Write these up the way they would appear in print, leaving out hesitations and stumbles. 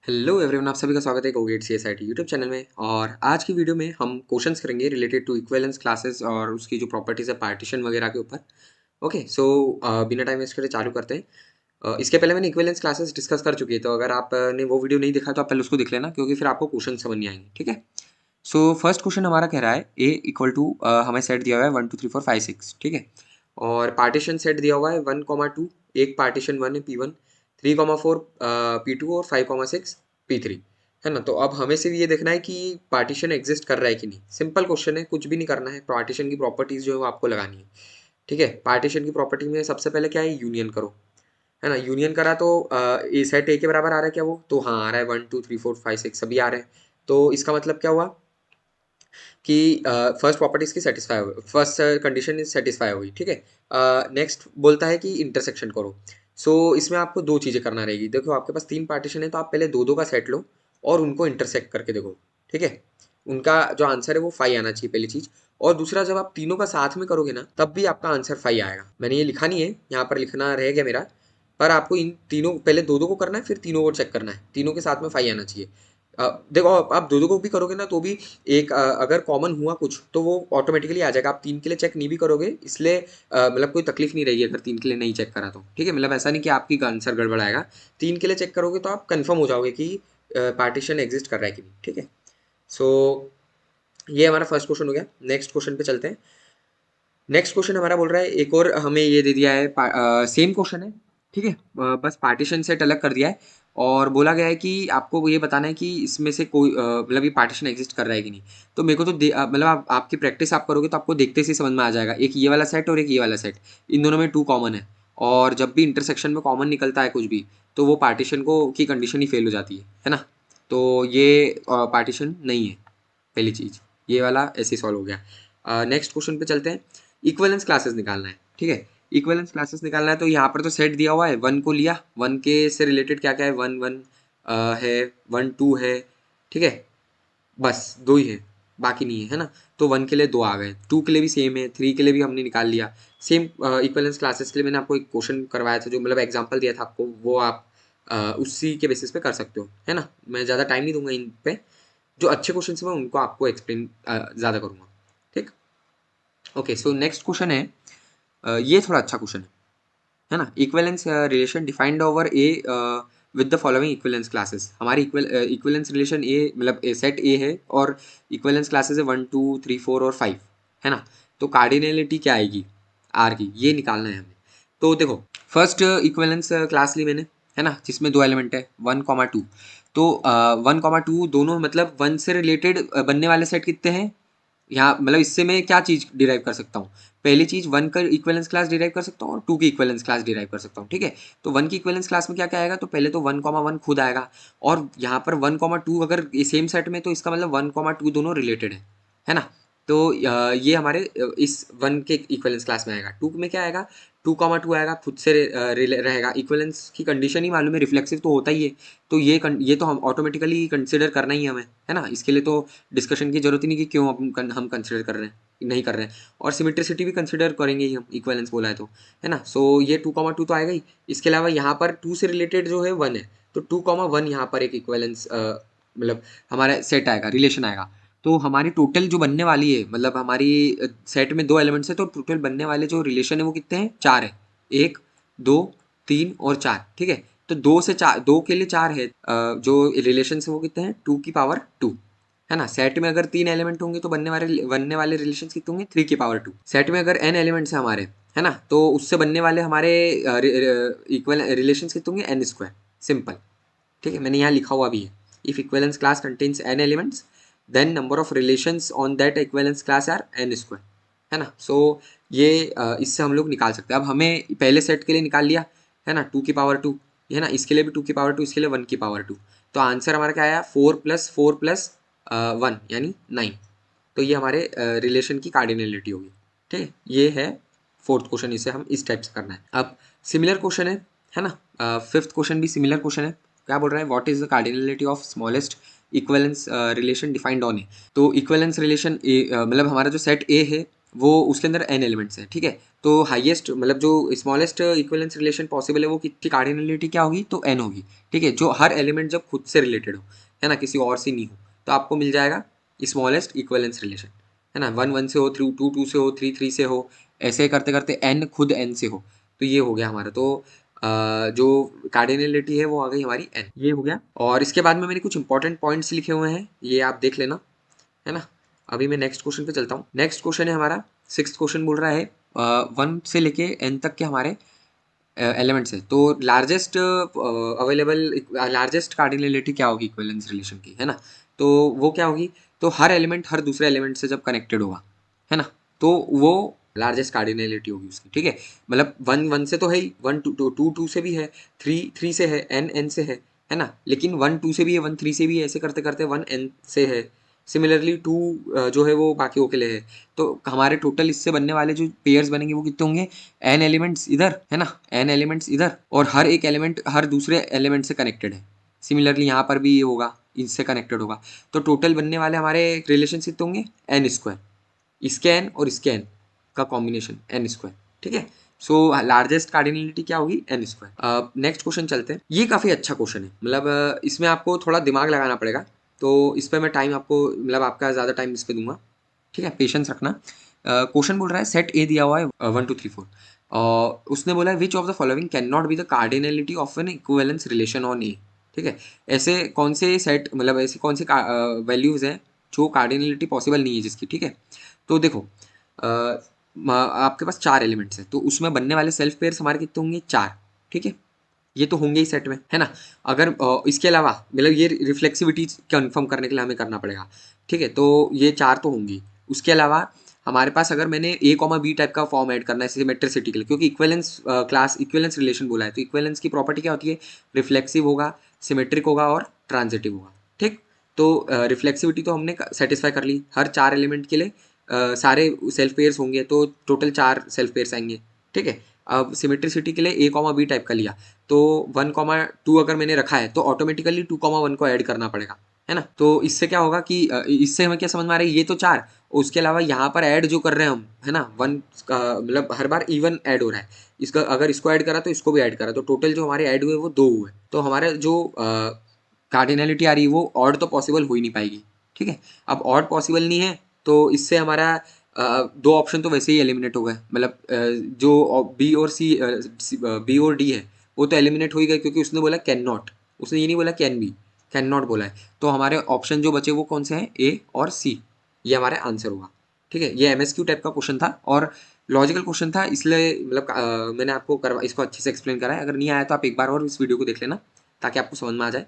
Hello everyone, आप सभी का स्वागत है गोगेट सीएसआईटी यूट्यूब चैनल में। और आज की वीडियो में हम क्वेश्चंस करेंगे रिलेटेड टू इक्विवेलेंस क्लासेस और उसकी जो प्रॉपर्टीज है पार्टीशन वगैरह के ऊपर। ओके सो बिना टाइम वेस्ट करे चालू करते हैं। इसके पहले मैंने इक्विवेलेंस क्लासेस डिस्कस कर चुकी है, तो अगर आपने वो वीडियो नहीं देखा तो आप पहले उसको देख लेना, क्योंकि फिर आपको क्वेश्चन समझ नहीं आएंगे। ठीक है। सो फर्स्ट क्वेश्चन हमारा कह रहा है ए इक्वल टू, हमें सेट दिया हुआ है 1 2 3 4 5 6। ठीक है। और पार्टीशन सेट दिया हुआ है 1 2। एक पार्टीशन 1 है P1, 3 4 P2 और 5 6 P3। है ना। तो अब हमें सिर्फ ये देखना है कि पार्टीशन एग्जिस्ट कर रहा है कि नहीं। सिंपल क्वेश्चन है, कुछ भी नहीं करना है। पार्टीशन की प्रॉपर्टीज जो है वो आपको लगानी है। ठीक है। पार्टीशन की प्रॉपर्टी में सबसे पहले क्या है, यूनियन करो। है ना। यूनियन करा तो ए सेट ए के बराबर आ रहा है क्या, वो तो हाँ आ रहा है। 1 2 3 4 5 6 सभी आ रहे हैं। तो इसका मतलब क्या हुआ कि फर्स्ट प्रॉपर्टी इसकी सेटिस्फाई हो गई, फर्स्ट कंडीशन इज सेटिस्फाई हो गई। ठीक है। नेक्स्ट बोलता है कि इंटरसेक्शन करो। इसमें आपको दो चीज़ें करना रहेगी। देखो आपके पास तीन पार्टीशन है, तो आप पहले दो दो का सेट लो और उनको इंटरसेक्ट करके देखो। ठीक है। उनका जो आंसर है वो 5 आना चाहिए, पहली चीज़। और दूसरा, जब आप तीनों का साथ में करोगे ना, तब भी आपका आंसर 5 आएगा। मैंने ये लिखा नहीं है, यहाँ पर लिखना रह गया मेरा। पर आपको इन तीनों पहले दो दो को करना है, फिर तीनों को चेक करना है। तीनों के साथ में 5 आना चाहिए। देखो आप दो दो को भी करोगे ना तो भी एक अगर कॉमन हुआ कुछ तो वो ऑटोमेटिकली आ जाएगा। आप तीन के लिए चेक नहीं भी करोगे, इसलिए मतलब कोई तकलीफ नहीं रहेगी अगर तीन के लिए नहीं चेक करा तो। ठीक है। मतलब ऐसा नहीं कि आपकी आंसर गड़बड़ आएगा। तीन के लिए चेक करोगे तो आप कंफर्म हो जाओगे कि पार्टीशन एग्जिस्ट कर रहा है कि नहीं। ठीक है। सो ये हमारा फर्स्ट क्वेश्चन हो गया। नेक्स्ट क्वेश्चन पे चलते हैं। नेक्स्ट क्वेश्चन हमारा बोल रहा है, एक और हमें ये दे दिया है, सेम क्वेश्चन है। ठीक है। बस पार्टीशन सेट अलग कर दिया है। और बोला गया है कि आपको ये बताना है कि इसमें से कोई मतलब ये पार्टीशन एग्जिस्ट कर रहा है कि नहीं। तो मेरे को तो मतलब आपकी प्रैक्टिस आप करोगे तो आपको देखते से समझ में आ जाएगा। एक ये वाला सेट और एक ये वाला सेट, इन दोनों में 2 कॉमन है। और जब भी इंटरसेक्शन में कॉमन निकलता है कुछ भी, तो वो पार्टीशन को की कंडीशन ही फेल हो जाती है ना। तो ये पार्टीशन नहीं है, पहली चीज। ये वाला ऐसे सॉल्व हो गया। नेक्स्ट क्वेश्चन पे चलते हैं। इक्विवेलेंस क्लासेस निकालना है। ठीक है। इक्विवेलेंस क्लासेस निकालना है, तो यहाँ पर तो सेट दिया हुआ है, वन को लिया, वन के से रिलेटेड क्या क्या है, वन वन है, 1 2 है। ठीक है। बस दो ही है, बाकी नहीं है, है ना। तो वन के लिए दो आ गए, टू के लिए भी सेम है, थ्री के लिए भी हमने निकाल लिया। सेम इक्विवेलेंस क्लासेस के लिए मैंने आपको एक क्वेश्चन करवाया था, जो मतलब एग्जांपल दिया था आपको, वो आप उसी के बेसिस पे कर सकते हो। है ना। मैं ज़्यादा टाइम नहीं दूंगा इन पे। जो अच्छे क्वेश्चन है मैं उनको आपको एक्सप्लेन ज़्यादा करूँगा। ठीक। ओके सो नेक्स्ट क्वेश्चन है, ये थोड़ा अच्छा क्वेश्चन है ना। Equivalence relation defined over A with the following equivalence classes. हमारी इक्विवेलेंस रिलेशन ए मतलब सेट ए है, और इक्विवेलेंस क्लासेस है 1 2 3 4 और 5। है ना। तो कार्डिनलिटी क्या आएगी आर की, ये निकालना है हमें। तो देखो, फर्स्ट इक्विवेलेंस क्लास ली मैंने, है ना, जिसमें दो एलिमेंट है 1 2। तो 1 2 दोनों मतलब वन से रिलेटेड बनने वाले सेट कितने हैं यहाँ, मतलब इससे मैं क्या चीज डिराइव कर सकता हूँ। पहली चीज, वन का इक्विवेलेंस क्लास डिराइव कर सकता हूँ और टू की इक्विवेलेंस क्लास डिराइव कर सकता हूँ। ठीक है। तो वन की इक्विवेलेंस क्लास में क्या क्या आएगा, तो पहले तो 1 1 खुद आएगा। और यहाँ पर 1 2 अगर सेम सेट में, तो इसका मतलब 1 2 दोनों रिलेटेड है ना। तो ये हमारे इस वन के इक्विवेलेंस क्लास में आएगा। टू में क्या आएगा, 2 2 आएगा, खुद से रहेगा। इक्विवेलेंस की कंडीशन ही मालूम है, रिफ्लेक्सिव तो होता ही है। तो ये तो हम ऑटोमेटिकली कंसिडर करना ही है हमें, है ना। इसके लिए तो डिस्कशन की जरूरत ही नहीं कि क्यों हम कंसिडर कर रहे हैं, नहीं कर रहे हैं। और सिमेट्रिसिटी भी कंसिडर करेंगे ही हम, इक्विवेलेंस बोला है तो, है ना। ये 2 2 तो आएगा ही। इसके अलावा यहाँ पर टू से रिलेटेड जो है वन है, तो 2 1 यहाँ पर एक इक्विवेलेंस मतलब हमारा सेट आएगा, रिलेशन आएगा। तो हमारी टोटल जो बनने वाली है, मतलब हमारी सेट में दो एलिमेंट्स है, तो टोटल बनने वाले जो रिलेशन है वो कितने हैं, चार है। एक, दो, तीन और चार। ठीक है। तो दो से चार, दो के लिए चार है, जो रिलेशन है वो कितने हैं, 2 की पावर 2। है ना। सेट में अगर तीन एलिमेंट होंगे तो बनने वाले रिलेशन कितने होंगे, 3 की पावर 2। सेट में अगर n एलिमेंट्स है हमारे, है ना, तो उससे बनने वाले हमारे इक्वल रिलेशन कितने होंगे, n²। सिंपल। ठीक है। मैंने यहाँ लिखा हुआ भी है, if equivalence class contains n elements, then number of relations on that equivalence class are n²। है ना। ये इससे हम लोग निकाल सकते हैं। अब हमें पहले सेट के लिए निकाल लिया, है ना, 2 की पावर 2। है ना। इसके लिए भी 2 की पावर 2, इसके लिए 1 की पावर 2। तो आंसर हमारा क्या आया, 4 + 4 + 1 यानी 9। तो ये हमारे रिलेशन की कार्डिनलिटी होगी। ठीक है। ये है फोर्थ क्वेश्चन, इसे हम इस टाइप से करना है। अब सिमिलर क्वेश्चन है ना। फिफ्थ क्वेश्चन भी सिमिलर क्वेश्चन है। क्या बोल रहा है, what is the cardinality of smallest equivalence relation defined on A. तो इक्विवेलेंस रिलेशन ए मतलब हमारा जो सेट ए है वो उसके अंदर n एलिमेंट्स हैं, ठीक है। तो हाईएस्ट मतलब जो स्मॉलेस्ट इक्विवेलेंस रिलेशन पॉसिबल है वो कितनी कार्डिनलिटी क्या होगी, तो n होगी, ठीक है। जो हर एलिमेंट जब खुद से रिलेटेड हो, है ना, किसी और से नहीं हो, तो आपको मिल जाएगा स्मॉलेस्ट इक्विवेलेंस रिलेशन, है ना। 1 1 से हो, 2 2 से हो, 3 3 से हो, ऐसे करते करते n खुद n से हो, तो ये हो गया हमारा। तो जो कार्डिनलिटी है वो आ गई हमारी n, ये हो गया। और इसके बाद में मैंने कुछ इंपॉर्टेंट पॉइंट्स लिखे हुए हैं, ये आप देख लेना, है ना। अभी मैं नेक्स्ट क्वेश्चन पे चलता हूँ। नेक्स्ट क्वेश्चन है हमारा 6th क्वेश्चन, बोल रहा है 1 से लेके n तक के हमारे एलिमेंट्स है, तो लार्जेस्ट अवेलेबल लार्जेस्ट कार्डिनलिटी क्या होगी इक्विवेलेंस रिलेशन की, है ना। तो वो क्या होगी, तो हर एलिमेंट हर दूसरे एलिमेंट से जब कनेक्टेड होगा, है ना, तो वो लार्जेस्ट कार्डिनलिटी होगी उसकी, ठीक है। मतलब 1 1 से तो है ही, 1 2 2 2 से भी है, 3 3 से है, n n से है ना। लेकिन 1 2 से भी है, 1 3 से भी है, ऐसे करते करते 1 n से है। सिमिलरली 2 जो है वो बाकियों के लिए है। तो हमारे टोटल इससे बनने वाले जो पेयर्स बनेंगे वो कितने होंगे, n एलिमेंट्स इधर, है ना, n एलिमेंट्स इधर, और हर एक एलिमेंट हर दूसरे एलिमेंट से कनेक्टेड है। सिमिलरली यहाँ पर भी ये होगा, इससे कनेक्टेड होगा। तो टोटल बनने वाले हमारे रिलेशन कितने होंगे, n स्क्वायर, इसके n और इसके n का कॉम्बिनेशन n स्क्वायर, ठीक है। सो लार्जेस्ट कार्डिनलिटी क्या होगी, n स्क्वायर। नेक्स्ट क्वेश्चन चलते हैं। ये काफ़ी अच्छा क्वेश्चन है, मतलब इसमें आपको थोड़ा दिमाग लगाना पड़ेगा, तो इस पर मैं टाइम आपको मतलब आपका ज़्यादा टाइम इस पर दूंगा, ठीक है, पेशेंस रखना। क्वेश्चन बोल रहा है सेट ए दिया हुआ है 1 2 3 4, और उसने बोला है which of the following can not be the cardinality of an equivalence relation on A, ठीक है। ऐसे कौन से सेट मतलब ऐसी कौन सी वैल्यूज़ हैं जो कार्डिनलिटी पॉसिबल नहीं है जिसकी, ठीक है। तो देखो आपके पास 4 एलिमेंट्स हैं, तो उसमें बनने वाले सेल्फ पेयर्स हमारे कितने होंगे, 4, ठीक है। ये तो होंगे ही सेट में, है ना। अगर इसके अलावा मतलब ये रिफ्लेक्सिविटी कंफर्म करने के लिए हमें करना पड़ेगा, ठीक है। तो ये 4 तो होंगी। उसके अलावा हमारे पास अगर मैंने ए कॉमा बी टाइप का फॉर्म ऐड करना है सिमेट्रिसिटी के लिए, क्योंकि इक्विवेलेंस क्लास इक्विवेलेंस रिलेशन बोला है, तो इक्विवेलेंस की प्रॉपर्टी क्या होती है, रिफ्लेक्सिव होगा, सिमेट्रिक होगा और ट्रांजिटिव होगा, ठीक। तो रिफ्लेक्सिविटी तो हमने सेटिस्फाई कर ली, हर 4 एलिमेंट के लिए सारे सेल्फ पेयर्स होंगे, तो टोटल 4 सेल्फ पेयर्स आएंगे, ठीक है। अब सिमेट्रिसिटी के लिए ए कॉमा बी टाइप का लिया, तो 1 कॉमा 2 अगर मैंने रखा है तो ऑटोमेटिकली 2 कॉमा 1 को ऐड करना पड़ेगा, है ना। तो इससे क्या होगा कि इससे हमें क्या समझ में आ रहा है, ये तो 4, उसके अलावा यहाँ पर ऐड जो कर रहे हैं हम, है ना, 1 का मतलब हर बार इवन ऐड हो रहा है, इसका अगर इसको ऐड करा तो इसको भी ऐड करा, तो टोटल जो हमारे ऐड हुए वो 2 हुए। तो हमारे जो कार्डिनलिटी आ रही है वो ऑड तो पॉसिबल हो ही नहीं पाएगी, ठीक है। अब ऑड पॉसिबल नहीं है, तो इससे हमारा 2 ऑप्शन तो वैसे ही एलिमिनेट हो गए, मतलब जो बी और बी और डी है वो तो एलिमिनेट हो ही गए, क्योंकि उसने बोला कैन नॉट, उसने ये नहीं बोला कैन बी, कैन नॉट बोला है। तो हमारे ऑप्शन जो बचे वो कौन से हैं, ए और सी, ये हमारा आंसर होगा, ठीक है। ये MSQ टाइप का क्वेश्चन था और लॉजिकल क्वेश्चन था, इसलिए मतलब मैंने आपको करवा इसको अच्छे से एक्सप्लेन करा है। अगर नहीं आया तो आप एक बार और इस वीडियो को देख लेना ताकि आपको समझ में आ जाए,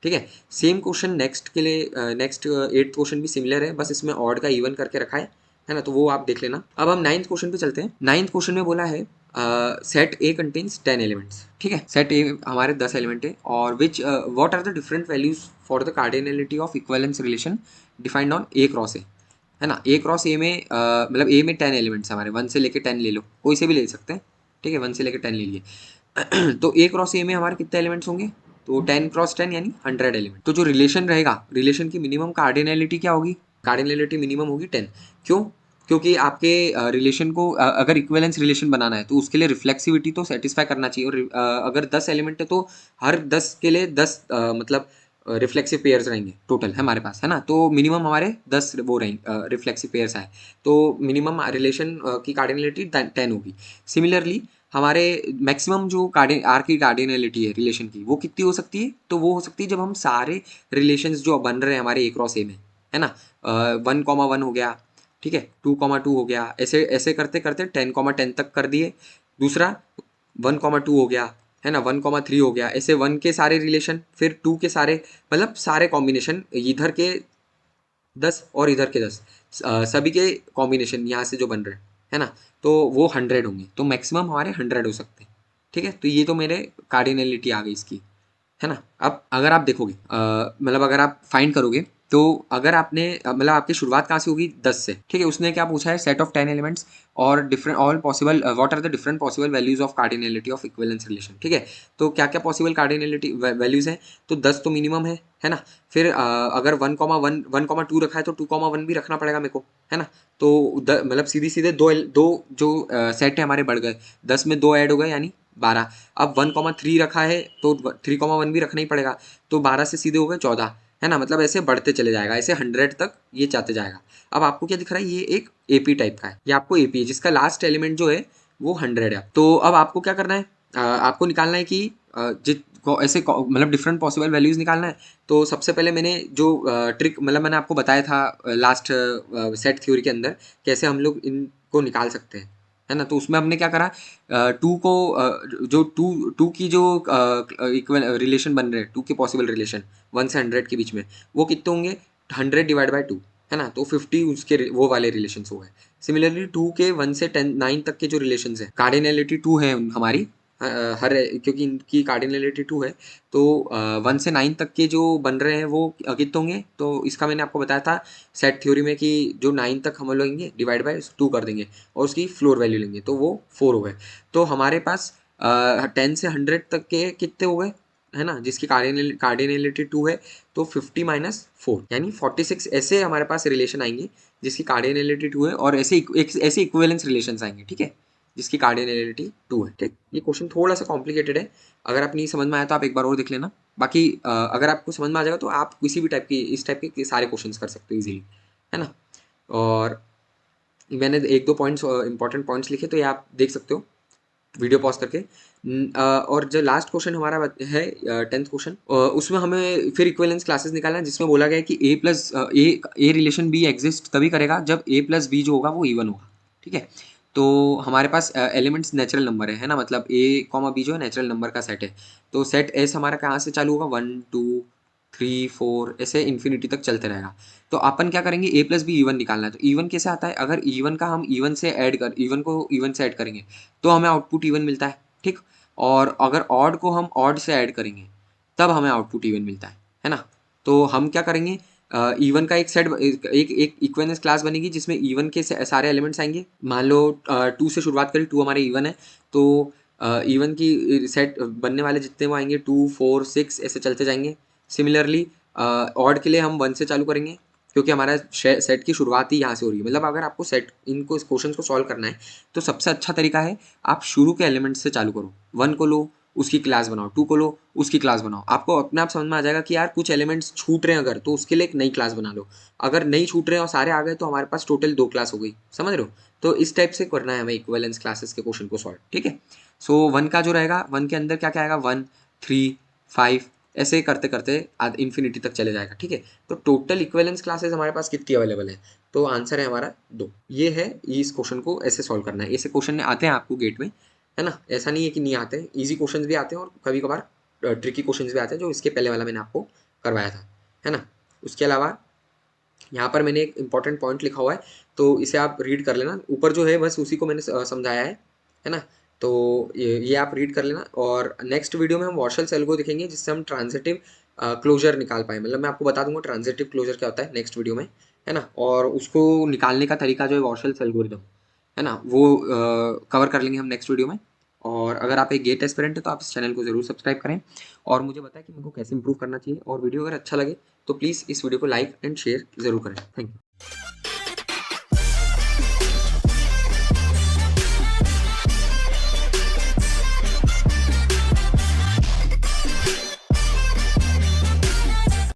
ठीक है। सेम क्वेश्चन नेक्स्ट के लिए नेक्स्ट 8th क्वेश्चन भी सिमिलर है, बस इसमें ऑड का इवन करके रखा है ना, तो वो आप देख लेना। अब हम 9th क्वेश्चन पे चलते हैं। 9th क्वेश्चन में बोला है सेट ए कंटेन्स 10 एलिमेंट्स, ठीक है। सेट ए हमारे 10 एलिमेंट है, और which what are the different values for the cardinality of equivalence relation defined on A cross A, है ना। ए क्रॉस ए में मतलब ए में 10 एलिमेंट्स हमारे, 1 से लेके 10 ले लो, कोई से भी ले सकते हैं, ठीक है, 1 से लेके 10 ले लिए। तो ए क्रॉस ए में हमारे कितने एलिमेंट्स होंगे, तो 10 क्रॉस 10 यानी 100 एलिमेंट। तो जो रिलेशन रहेगा, रिलेशन की मिनिमम कार्डिनलिटी क्या होगी, कार्डिनलिटी मिनिमम होगी 10। क्यों, क्योंकि आपके रिलेशन को अगर इक्विवेलेंस रिलेशन बनाना है तो उसके लिए रिफ्लेक्सिविटी तो सेटिस्फाई करना चाहिए, और अगर 10 एलिमेंट है तो हर 10 के लिए 10 मतलब रिफ्लेक्सिव पेयर्स रहेंगे टोटल है हमारे पास, है ना। तो मिनिमम हमारे 10 वो रहेंगे रिफ्लेक्सिव पेयर्स आए, तो मिनिमम रिलेशन की कार्डिनलिटी 10 होगी। सिमिलरली हमारे मैक्सिमम जो आर की कार्डिनलिटी है रिलेशन की वो कितनी हो सकती है, तो वो हो सकती है जब हम सारे रिलेशंस जो बन रहे हैं हमारे ए क्रॉस ए में, है ना, 1 कॉमा 1 हो गया, ठीक है, 2 कॉमा 2 हो गया, ऐसे ऐसे करते करते 10 कॉमा 10 तक कर दिए। दूसरा 1 कॉमा 2 हो गया, है ना, 1 कॉमा 3 हो गया, ऐसे 1 के सारे रिलेशन, फिर 2 के सारे, मतलब सारे कॉम्बिनेशन इधर के 10 और इधर के 10 सभी के कॉम्बिनेशन यहाँ से जो बन रहे हैं, है ना, तो वो 100 होंगे, तो मैक्सिमम हमारे 100 हो सकते हैं, ठीक है। तो ये तो मेरे कार्डिनलिटी आ गई इसकी, है ना। अब अगर आप देखोगे मतलब अगर आप फाइंड करोगे तो अगर आपने मतलब आपकी शुरुआत कहाँ से होगी 10 से, ठीक है। उसने क्या पूछा है, सेट ऑफ 10 एलिमेंट्स और different all possible what are the different possible values of cardinality of equivalence relation, ठीक है। तो क्या क्या पॉसिबल कार्डिनलिटी वैल्यूज हैं, तो 10 तो मिनिमम है ना। फिर अगर 1,1 1,2 रखा है तो 2,1 भी रखना पड़ेगा मेरे को, है ना। तो मतलब सीधी सीधे दो जो सेट है हमारे बढ़ गए, 10 में 2 ऐड हो गए यानी 12। अब 1,3 रखा है तो 3,1 भी रखना ही पड़ेगा, तो 12 से सीधे हो गए 14, है ना। मतलब ऐसे बढ़ते चले जाएगा, ऐसे 100 तक ये जाते जाएगा। अब आपको क्या दिख रहा है, ये एक एपी टाइप का है, ये आपको एपी है जिसका लास्ट एलिमेंट जो है वो 100 है। तो अब आपको क्या करना है, आपको निकालना है कि ऐसे मतलब डिफरेंट पॉसिबल वैल्यूज निकालना है। तो सबसे पहले मैंने जो ट्रिक मतलब मैंने आपको बताया था लास्ट सेट थ्योरी के अंदर, कैसे हम लोग इनको निकाल सकते हैं, है ना। तो उसमें हमने क्या करा, टू को जो टू टू की जो इक्वल रिलेशन बन रहे हैं, टू के पॉसिबल रिलेशन 1 से 100 के बीच में, वो कितने होंगे, 100 डिवाइड बाई 2, है ना। तो 50 उसके वो वाले रिलेशन हो गए। सिमिलरली 2 के 1 से 9 तक के जो रिलेशन है, कार्डिनलिटी 2 है हमारी, हर क्योंकि इनकी कार्डिनलिटी 2 है, तो 1 से 9 तक के जो बन रहे हैं वो कितने होंगे। तो इसका मैंने आपको बताया था सेट थ्योरी में कि जो 9 तक हम लेंगे डिवाइड बाय 2 कर देंगे और उसकी फ्लोर वैल्यू लेंगे, तो वो 4 हो गए। तो हमारे पास 10 से 100 तक के कितने हो गए, है ना, जिसकी कार्डिनलिटी 2 है, तो 50 माइनस 4 यानी 46 ऐसे हमारे पास रिलेशन आएंगे जिसकी कार्डिनलिटी 2 है, और ऐसे इक्विवेलेंस रिलेशन आएंगे, ठीक है, जिसकी कार्डिनलिटी 2 है, ठीक। ये क्वेश्चन थोड़ा सा कॉम्प्लिकेटेड है, अगर आप नहीं समझ में आया तो आप एक बार और देख लेना। बाकी अगर आपको समझ में आ जाएगा तो आप किसी भी टाइप की इस टाइप के सारे क्वेश्चंस कर सकते हो इजीली, है ना। और मैंने एक दो पॉइंट्स इंपॉर्टेंट पॉइंट्स लिखे, तो ये आप देख सकते हो वीडियो पॉज करके। और जो लास्ट क्वेश्चन हमारा है 10th क्वेश्चन, उसमें हमें फिर इक्विवेलेंस क्लासेस निकालना है, जिसमें बोला गया है कि A plus A relation B exist तभी करेगा जब ए प्लस बी जो होगा वो इवन होगा, ठीक है। तो हमारे पास एलिमेंट्स नेचुरल नंबर है ना, मतलब ए कॉमा बी जो है नेचुरल नंबर का सेट है। तो सेट एस हमारा कहाँ से चालू होगा, 1 2 3 4 ऐसे इन्फिनिटी तक चलते रहेगा। तो अपन क्या करेंगे, ए प्लस बी इवन निकालना है। तो इवन कैसे आता है, अगर इवन का हम इवन को इवन से ऐड करेंगे तो हमें आउटपुट इवन मिलता है, ठीक। और अगर ऑड को हम ऑड से ऐड करेंगे तब हमें आउटपुट इवन मिलता है ना। तो हम क्या करेंगे, इवन का एक सेट एक इक्विवेलेंस क्लास बनेगी जिसमें इवन के सारे एलिमेंट्स आएंगे। मान लो 2 से शुरुआत करें, 2 हमारे इवन है, तो इवन की सेट बनने वाले जितने वो आएंगे 2 4 6 ऐसे चलते जाएंगे। सिमिलरली ऑड के लिए हम 1 से चालू करेंगे, क्योंकि हमारा सेट की शुरुआत ही यहाँ से हो रही है। मतलब अगर आपको सेट इनको इस क्वेश्चन को सॉल्व करना है तो सबसे अच्छा तरीका है आप शुरू के एलिमेंट से चालू करो। 1 को लो उसकी क्लास बनाओ, 2 को लो उसकी क्लास बनाओ, आपको अपने आप समझ में आ जाएगा कि यार कुछ एलिमेंट्स छूट रहे हैं अगर, तो उसके लिए एक नई क्लास बना लो। अगर नहीं छूट रहे हैं और सारे आ गए तो हमारे पास टोटल 2 क्लास हो गई, समझ रहे हो। तो इस टाइप से करना है हमें इक्विवेलेंस क्लासेस के क्वेश्चन को सॉल्व, ठीक है। सो 1 का जो रहेगा, 1 के अंदर क्या क्या आएगा, 1 3 5 ऐसे करते करते इन्फिनिटी तक चले जाएगा, ठीक है। तो टोटल इक्विवेलेंस क्लासेस हमारे पास कितनी अवेलेबल है, तो आंसर है हमारा 2। ये है, इस क्वेश्चन को ऐसे सॉल्व करना है। ऐसे क्वेश्चन आते हैं आपको गेट में, है ना, ऐसा नहीं है कि नहीं आते हैं, ईजी क्वेश्चंस भी आते हैं और कभी कभार ट्रिकी क्वेश्चंस भी आते हैं, जो इसके पहले वाला मैंने आपको करवाया था, है ना। उसके अलावा यहाँ पर मैंने एक इंपॉर्टेंट पॉइंट लिखा हुआ है, तो इसे आप रीड कर लेना, ऊपर जो है बस उसी को मैंने समझाया है ना। तो ये आप रीड कर लेना, और नेक्स्ट वीडियो में हम वॉशल सेल को देखेंगे जिससे हम ट्रांजिटिव क्लोजर निकाल पाए। मतलब मैं आपको बता दूंगा ट्रांजिटिव क्लोजर क्या होता है नेक्स्ट वीडियो में, है ना। और उसको निकालने का तरीका जो है वॉशल एल्गोरिथम, है ना, वो कवर कर लेंगे हम नेक्स्ट वीडियो में। और अगर आप एक गेट एस्पिरेंट है तो आप इस चैनल को जरूर सब्सक्राइब करें, और मुझे बताएं कि मेरे को कैसे इंप्रूव करना चाहिए। और वीडियो अगर अच्छा लगे तो प्लीज़ इस वीडियो को लाइक एंड शेयर जरूर करें। Thank you.